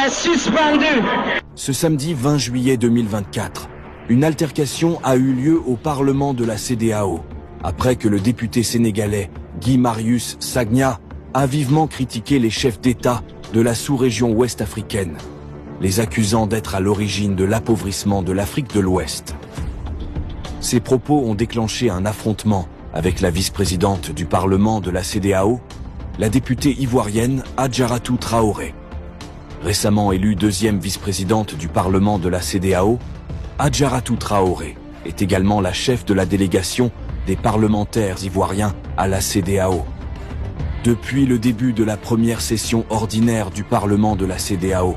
est suspendu. Ce samedi 20 juillet 2024, une altercation a eu lieu au Parlement de la CEDEAO, après que le député sénégalais Guy Marius Sagna a vivement critiqué les chefs d'État de la sous-région ouest africaine, les accusant d'être à l'origine de l'appauvrissement de l'Afrique de l'Ouest. Ces propos ont déclenché un affrontement avec la vice-présidente du Parlement de la CEDEAO, la députée ivoirienne Adjaratou Traoré. Récemment élue deuxième vice-présidente du Parlement de la CEDEAO, Adjaratou Traoré est également la chef de la délégation des parlementaires ivoiriens à la CEDEAO. Depuis le début de la première session ordinaire du Parlement de la CEDEAO,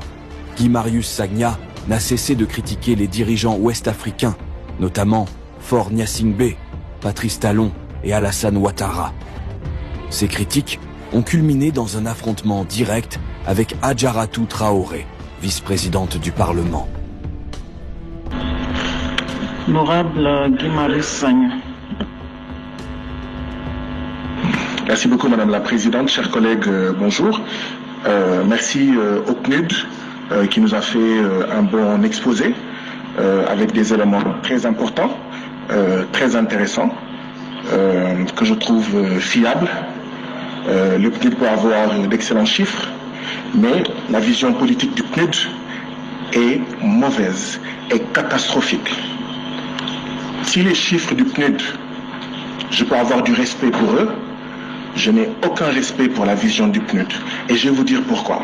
Guy Marius Sagna n'a cessé de critiquer les dirigeants ouest-africains, notamment Faure Gnassingbé, Patrice Talon et Alassane Ouattara. Ces critiques ont culminé dans un affrontement direct avec Adjaratou Traoré, vice-présidente du Parlement. L'honorable Guy Marius Sagna. Merci beaucoup Madame la Présidente, chers collègues, bonjour. Merci au PNUD qui nous a fait un bon exposé avec des éléments très importants, très intéressants, que je trouve fiables. Le PNUD peut avoir d'excellents chiffres, mais la vision politique du PNUD est mauvaise, est catastrophique. Si les chiffres du PNUD, je peux avoir du respect pour eux, je n'ai aucun respect pour la vision du PNUD. Et je vais vous dire pourquoi.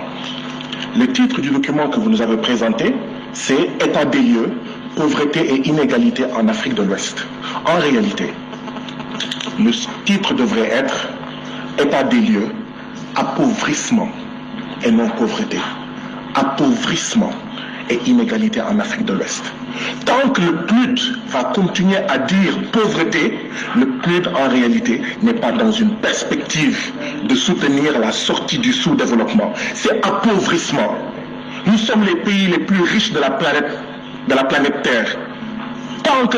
Le titre du document que vous nous avez présenté, c'est « État des lieux, pauvreté et inégalité en Afrique de l'Ouest ». En réalité, le titre devrait être « État des lieux, appauvrissement et non pauvreté ». Appauvrissement et inégalité en Afrique de l'Ouest. Tant que le PNUD va continuer à dire pauvreté, le PNUD en réalité n'est pas dans une perspective de soutenir la sortie du sous-développement. C'est appauvrissement. Nous sommes les pays les plus riches de la planète Terre. Tant que